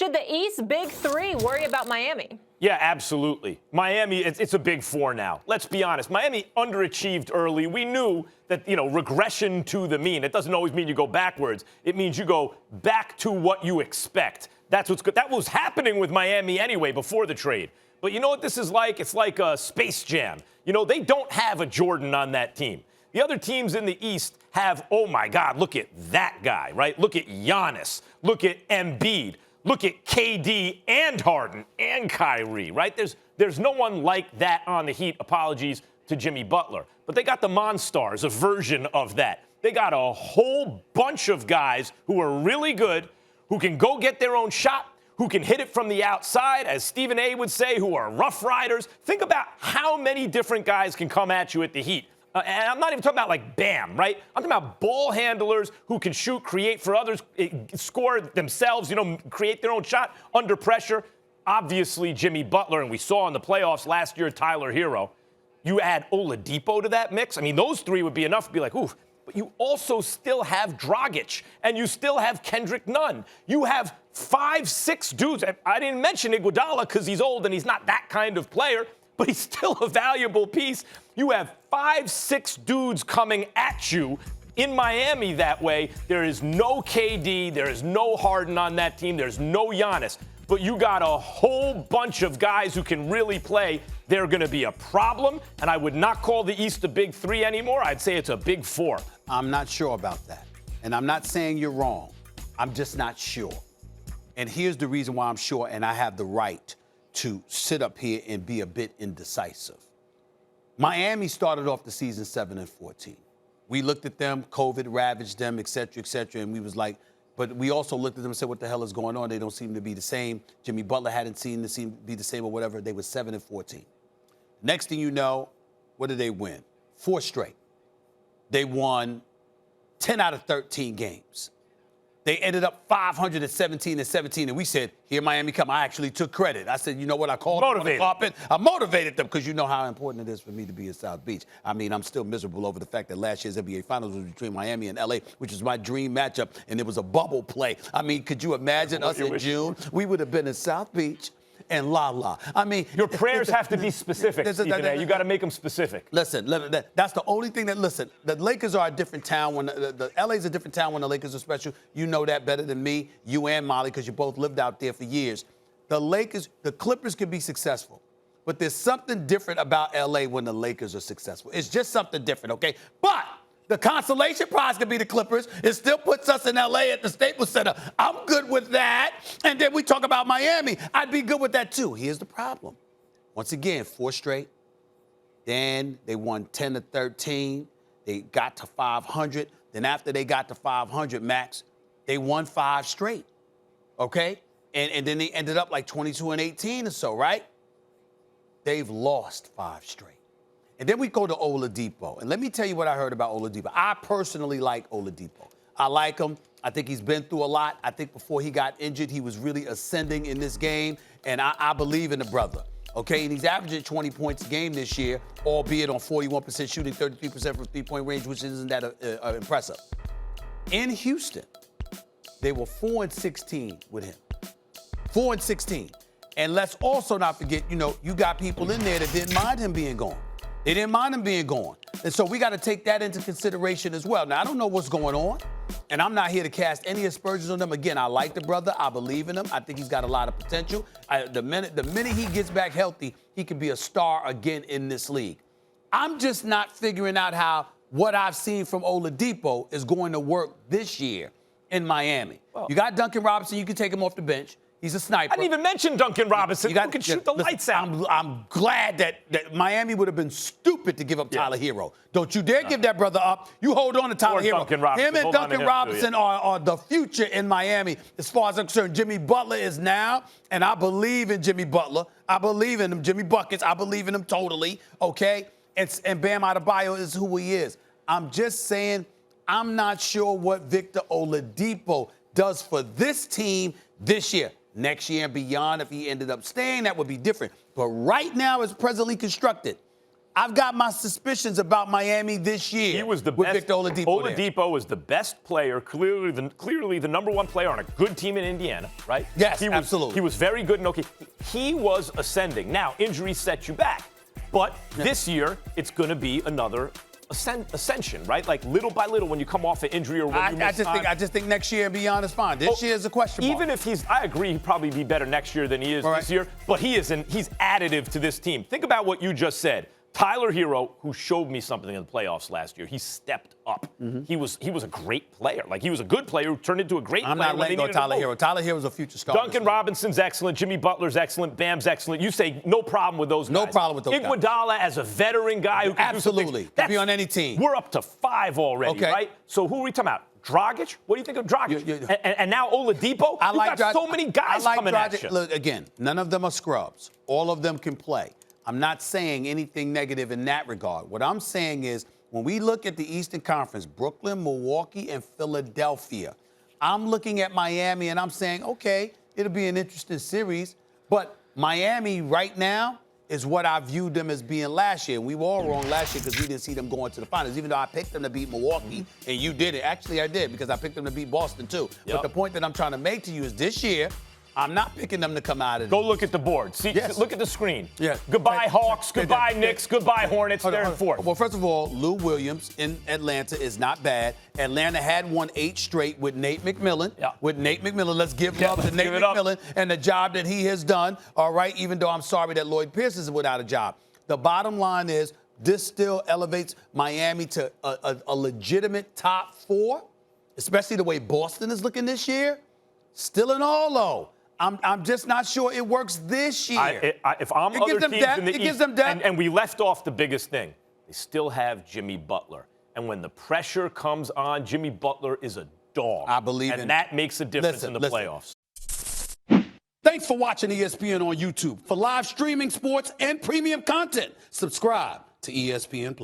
should the East Big Three worry about Miami? Yeah, absolutely. Miami, it's a big four now. Let's be honest. Miami underachieved early. We knew that, regression to the mean. It doesn't always mean you go backwards. It means you go back to what you expect. That's what's good. That was happening with Miami anyway before the trade. But you know what this is like? It's like a Space Jam. They don't have a Jordan on that team. The other teams in the East have, oh, my God, look at that guy, right? Look at Giannis. Look at Embiid. Look at KD and Harden and Kyrie, right? There's no one like that on the Heat. Apologies to Jimmy Butler. But they got the Monstars, a version of that. They got a whole bunch of guys who are really good, who can go get their own shot, who can hit it from the outside, as Stephen A. would say, who are rough riders. Think about how many different guys can come at you at the Heat. And I'm not even talking about like Bam, right? I'm talking about ball handlers who can shoot, create for others, score themselves, create their own shot under pressure. Obviously, Jimmy Butler, and we saw in the playoffs last year, Tyler Hero. You add Oladipo to that mix. I mean, those three would be enough to be like, oof. But you also still have Dragic, and you still have Kendrick Nunn. You have 5-6 dudes. I didn't mention Iguodala because he's old and he's not that kind of player, but he's still a valuable piece. You have 5-6 dudes coming at you in Miami that way. There is no KD. There is no Harden on that team. There's no Giannis. But you got a whole bunch of guys who can really play. They're going to be a problem, and I would not call the East a big three anymore. I'd say it's a big four. I'm not sure about that. And I'm not saying you're wrong. I'm just not sure. And here's the reason why I'm sure, and I have the right to sit up here and be a bit indecisive. Miami started off the season 7-14. We looked at them, COVID ravaged them, et cetera, and we was like, but we also looked at them and said, what the hell is going on? They don't seem to be the same. Jimmy Butler hadn't seemed to be the same or whatever. They were 7-14. Next thing you know, what did they win? 4 straight. They won 10 out of 13 games. They ended up 517-17, and we said, here Miami come. I actually took credit. I said, you know what? I called them on the carpet. I motivated them because you know how important it is for me to be in South Beach. I mean, I'm still miserable over the fact that last year's NBA Finals was between Miami and L.A., which was my dream matchup, and it was a bubble play. I mean, could you imagine us in June? We would have been in South Beach and la. I mean, your prayers have to be specific. You got to make them specific. Listen, that's the only thing listen, the Lakers are a different town. When the LA's a different town when the Lakers are special. You know that better than me, you and Molly, because you both lived out there for years. The Clippers can be successful, but there's something different about LA when the Lakers are successful. It's just something different, okay? But the consolation prize could be the Clippers. It still puts us in L.A. at the Staples Center. I'm good with that. And then we talk about Miami. I'd be good with that, too. Here's the problem. Once again, 4 straight. Then they won 10-13. They got to 500. Then after they got to 500, Max, they won 5 straight. Okay? And then they ended up like 22-18 or so, right? They've lost 5 straight. And then we go to Oladipo. And let me tell you what I heard about Oladipo. I personally like Oladipo. I like him. I think he's been through a lot. I think before he got injured, he was really ascending in this game. And I believe in the brother. Okay? And he's averaging 20 points a game this year, albeit on 41% shooting, 33% from three-point range, which isn't that impressive. In Houston, they were 4-16 with him. 4-16. And let's also not forget, you got people in there that didn't mind him being gone. They didn't mind him being gone. And so we got to take that into consideration as well. Now, I don't know what's going on, and I'm not here to cast any aspersions on them. Again, I like the brother. I believe in him. I think he's got a lot of potential. The minute he gets back healthy, he can be a star again in this league. I'm just not figuring out how what I've seen from Oladipo is going to work this year in Miami. Well, you got Duncan Robinson. You can take him off the bench. He's a sniper. I didn't even mention Duncan Robinson. Who can shoot the lights out. I'm glad that Miami would have been stupid to give up Tyler Hero. Don't you dare give that brother up. You hold on to Tyler Hero. Him and Duncan Robinson are the future in Miami as far as I'm concerned. Jimmy Butler is now, and I believe in Jimmy Butler. I believe in him. Jimmy Buckets, I believe in him totally, okay? And Bam Adebayo is who he is. I'm just saying I'm not sure what Victor Oladipo does for this team this year. Next year and beyond, if he ended up staying, that would be different. But right now, as presently constructed, I've got my suspicions about Miami this year. He was the with best. Victor Oladipo. Oladipo was the best player, clearly the number one player on a good team in Indiana, right? Yes, absolutely. He was very good in OK. He was ascending. Now, injuries set you back. But this year, it's going to be another ascension, right? Like little by little when you come off an injury or when you miss time. I just think next year and beyond is fine. This year is a question mark. Even if I agree he'd probably be better next year than he is this year, but he's additive to this team. Think about what you just said. Tyler Hero, who showed me something in the playoffs last year, he stepped up. Mm-hmm. He was a great player. Like, he was a good player who turned into a great player. I'm not letting go of Tyler Hero. Tyler Hero's a future star. Duncan Robinson's excellent. Jimmy Butler's excellent. Bam's excellent. You say no problem with those guys. No problem with those guys. Iguodala as a veteran guy who can absolutely do can be on any team. We're up to 5 already, right? So who are we talking about? Dragic? What do you think of Dragic? And now Oladipo? You've got so many guys coming at you. Look, again, none of them are scrubs. All of them can play. I'm not saying anything negative in that regard. What I'm saying is when we look at the Eastern Conference, Brooklyn, Milwaukee, and Philadelphia, I'm looking at Miami and I'm saying, okay, it'll be an interesting series. But Miami right now is what I viewed them as being last year. And we were all wrong last year because we didn't see them going to the finals, even though I picked them to beat Milwaukee, and you did it. Actually, I did because I picked them to beat Boston, too. Yep. But the point that I'm trying to make to you is this year, I'm not picking them to come out of it. Go look at the board. See, look at the screen. Yeah. Goodbye, Hawks. Goodbye, Knicks. Goodbye, Hornets. They're in fourth. Well, first of all, Lou Williams in Atlanta is not bad. Atlanta had won 8 straight with Nate McMillan. Yeah. With Nate McMillan. Let's give love to Nate McMillan and the job that he has done. All right, even though I'm sorry that Lloyd Pierce is without a job. The bottom line is this still elevates Miami to a legitimate top 4, especially the way Boston is looking this year. Still in all, though. I'm just not sure it works this year. If I'm other teams in the East, and we left off the biggest thing, they still have Jimmy Butler. And when the pressure comes on, Jimmy Butler is a dog. I believe and that makes a difference in the playoffs. Thanks for watching ESPN on YouTube. For live streaming sports and premium content, subscribe to ESPN+.